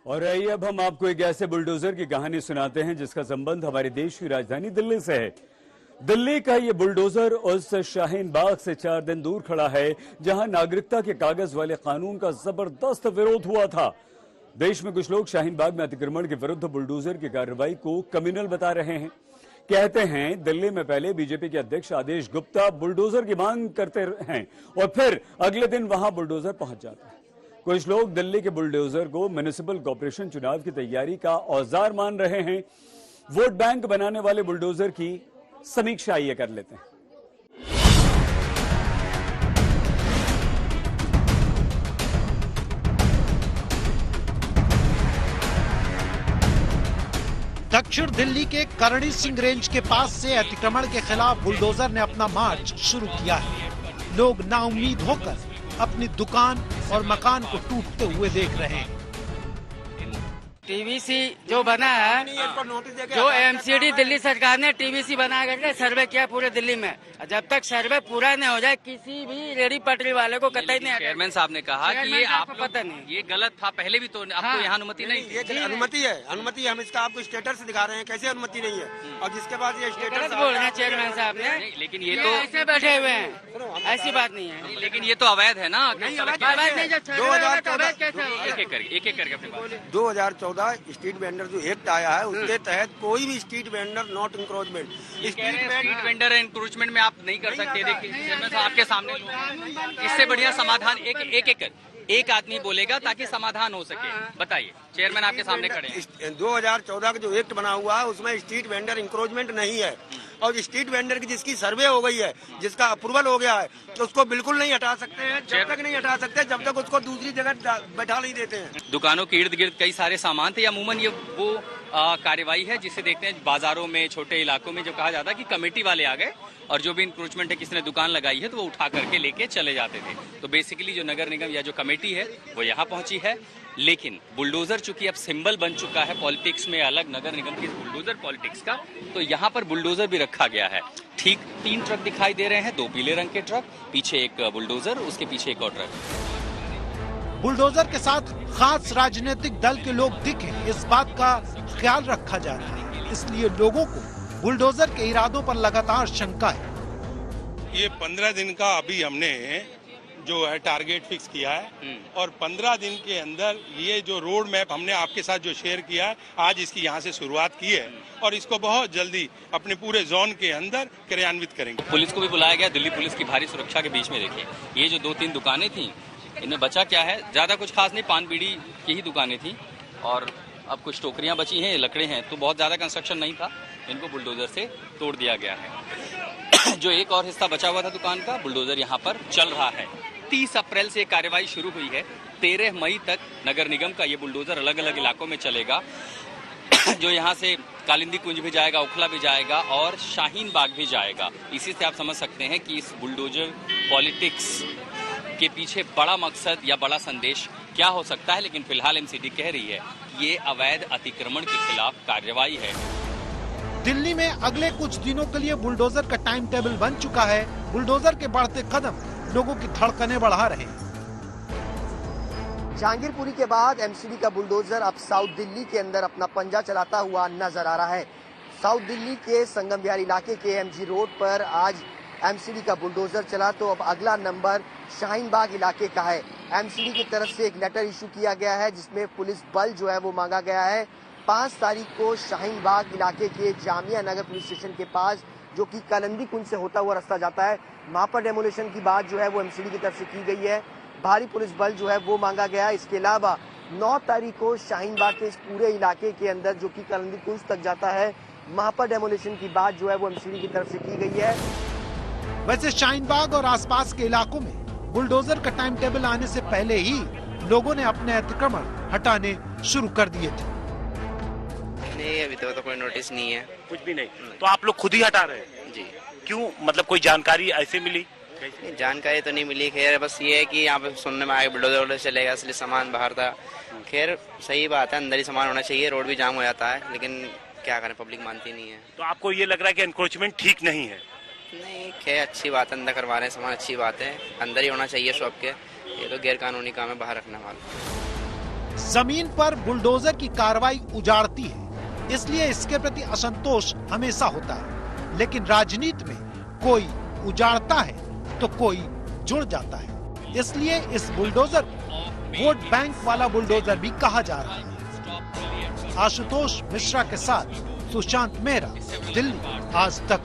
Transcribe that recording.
और आइए अब हम आपको एक ऐसे बुलडोजर की कहानी सुनाते हैं जिसका संबंध हमारे देश की राजधानी दिल्ली से है। दिल्ली का ये बुलडोजर उस शाहीन बाग से 4 दिन दूर खड़ा है जहां नागरिकता के कागज वाले कानून का जबरदस्त विरोध हुआ था। देश में कुछ लोग शाहीन बाग में अतिक्रमण के विरुद्ध बुलडोजर की कार्रवाई को कम्युनल बता रहे हैं। कहते हैं दिल्ली में पहले बीजेपी के अध्यक्ष आदेश गुप्ता बुलडोजर की मांग करते हैं और फिर अगले दिन वहां बुलडोजर पहुंच जाता है। कुछ लोग दिल्ली के बुलडोजर को म्युनिसिपल कॉर्पोरेशन चुनाव की तैयारी का औजार मान रहे हैं। वोट बैंक बनाने वाले बुलडोजर की समीक्षा आइए कर लेते हैं। दक्षिण दिल्ली के करणी सिंह रेंज के पास से अतिक्रमण के खिलाफ बुलडोजर ने अपना मार्च शुरू किया है। लोग नाउम्मीद होकर अपनी दुकान और मकान को टूटते हुए देख रहे हैं। टीवीसी जो बना है, जो एमसीडी दिल्ली सरकार ने टीवीसी बना करके सर्वे किया पूरे दिल्ली में, जब तक सर्वे पूरा नहीं हो जाए किसी भी रेडी पटरी वाले को कतई नहीं। चेयरमैन साहब ने कहा कि ये आपको पता नहीं, ये गलत था, पहले भी तो आपको यहाँ अनुमति नहीं थी। ये अनुमति है, अनुमति हम इसका आपको स्टेटस दिखा रहे हैं, कैसे अनुमति नहीं है और जिसके बाद ये स्टेटस बोल रहे हैं चेयरमैन साहब ने। लेकिन ये तो ऐसे बैठे हुए हैं, ऐसी बात नहीं है। लेकिन ये तो अवैध है ना। 2014 स्ट्रीट वेंडर जो एक्ट आया है उसके तहत कोई भी street vendor not encroachment, street vendor encroachment में आप नहीं कर सकते। देखिए चेयरमैन साहब आपके सामने, इससे बढ़िया समाधान एक आदमी बोलेगा ताकि समाधान हो सके। बताइए, चेयरमैन आपके सामने खड़े हैं। 2014 का जो एक्ट बना हुआ है उसमें स्ट्रीट वेंडर इंक्रोचमेंट नहीं है और स्ट्रीट वेंडर की जिसकी सर्वे हो गई है, जिसका अप्रूवल हो गया है, तो उसको बिल्कुल नहीं हटा सकते हैं। जब तक नहीं हटा सकते जब तक उसको दूसरी जगह बैठा नहीं देते हैं। दुकानों के इर्द गिर्द कई सारे सामान थे। अमूमन ये वो कार्यवाही है जिसे देखते हैं बाजारों में, छोटे इलाकों में जो कहा जाता है कि कमेटी वाले आ गए और जो भी इंक्रोचमेंट है, किसी ने दुकान लगाई है तो वो उठा करके लेके चले जाते थे। तो बेसिकली जो नगर निगम या जो कमेटी है वो यहाँ पहुंची है। लेकिन बुलडोजर चूंकि अब सिंबल बन चुका है पॉलिटिक्स में, अलग नगर निगम की बुलडोजर पॉलिटिक्स का, तो यहाँ पर बुलडोजर भी रखा गया है। ठीक 3 ट्रक दिखाई दे रहे हैं, 2 पीले रंग के ट्रक, पीछे एक बुलडोजर, उसके पीछे एक और ट्रक। बुलडोजर के साथ खास राजनीतिक दल के लोग दिखे, इस बात का ख्याल रखा जा रहा है, इसलिए लोगों को बुलडोजर के इरादों पर लगातार शंका है। ये 15 दिन का अभी हमने जो है टारगेट फिक्स किया है और 15 दिन के अंदर ये जो रोड मैप हमने आपके साथ जो शेयर किया है, आज इसकी यहाँ से शुरुआत की है और इसको बहुत जल्दी अपने पूरे जोन के अंदर क्रियान्वित करेंगे। पुलिस को भी बुलाया गया, दिल्ली पुलिस की भारी सुरक्षा के बीच में। देखिए ये जो 2-3 दुकानें थी, इनमें बचा क्या है, ज्यादा कुछ खास नहीं, पान बीड़ी की ही दुकानें थी और अब कुछ टोकरियां बची हैं, लकड़े हैं, तो बहुत ज्यादा कंस्ट्रक्शन नहीं था, इनको बुलडोजर से तोड़ दिया गया है। जो एक और हिस्सा बचा हुआ था दुकान का, बुलडोजर यहाँ पर चल रहा है। 30 अप्रैल से कार्रवाई शुरू हुई है, 13 मई तक नगर निगम का ये बुलडोजर अलग अलग इलाकों में चलेगा। जो यहाँ से कालिंदी कुंज भी जाएगा, ओखला भी जाएगा और शाहीन बाग भी जाएगा। इसी से आप समझ सकते हैं कि इस बुलडोजर पॉलिटिक्स के पीछे बड़ा मकसद या बड़ा संदेश क्या हो सकता है। लेकिन फिलहाल एमसीडी कह रही है ये अवैध अतिक्रमण के खिलाफ कार्रवाई है। दिल्ली में अगले कुछ दिनों के लिए बुलडोजर का टाइम टेबल बन चुका है। बुलडोजर के बढ़ते कदम लोगों की धड़कनें बढ़ा रहे हैं। जहांगीरपुरी के बाद एमसीडी का बुलडोजर अब साउथ दिल्ली के अंदर अपना पंजा चलाता हुआ नजर आ रहा है। साउथ दिल्ली के संगम विहार इलाके के एमजी रोड पर आज एमसीडी का बुलडोजर चला, तो अब अगला नंबर शाहीन बाग इलाके का है। एमसीडी की तरफ से एक लेटर इशू किया गया है जिसमें पुलिस बल जो है वो मांगा गया है। 5 तारीख को शाहीन बाग इलाके के जामिया नगर पुलिस स्टेशन के पास, जो कि कालिंदी कुंज से होता हुआ रास्ता जाता है, वहां पर डेमोलिशन की बात जो है वो एमसीडी की तरफ से की गई है। भारी पुलिस बल जो है वो मांगा गया है। इसके अलावा 9 तारीख को शाहीन बाग के इस पूरे इलाके के अंदर, जो कि कालिंदी कुंज तक जाता है, वहां पर डेमोलिशन की बात जो है वो एमसीडी की तरफ से की गई है। वैसे शाहीन बाग और आसपास के इलाकों में बुलडोजर का टाइम टेबल आने से पहले ही लोगों ने अपने अतिक्रमण हटाने शुरू कर दिए थे। नहीं, अभी तो कोई नोटिस नहीं है, कुछ भी नहीं। तो आप लोग खुद ही हटा रहे हैं जी? क्यों, मतलब कोई जानकारी ऐसे मिली? नहीं, जानकारी तो नहीं मिली। खैर बस ये है कि यहाँ पे सुनने में आया बुलडोजर चलेगा, इसलिए सामान बाहर था। खैर सही बात है, अंदर ही सामान होना चाहिए, रोड भी जाम हो जाता है, लेकिन क्या करें, पब्लिक मानती नहीं है। तो आपको ये लग रहा है कि एनक्रोचमेंट ठीक नहीं है? नहीं, खैर अच्छी बात है, अंदर करवा रहे हैं सामान, अच्छी बात है, अंदर ही होना चाहिए शॉप के। ये तो गैर कानूनी काम है बाहर रखने वाला। जमीन पर बुलडोजर की कार्रवाई उजाड़ती है, इसलिए इसके प्रति असंतोष हमेशा होता है। लेकिन राजनीति में कोई उजाड़ता है तो कोई जुड़ जाता है, इसलिए इस बुलडोजर को वोट बैंक वाला बुलडोजर भी कहा जा रहा है। आशुतोष मिश्रा के साथ सुशांत मेहरा, दिल्ली, आज तक।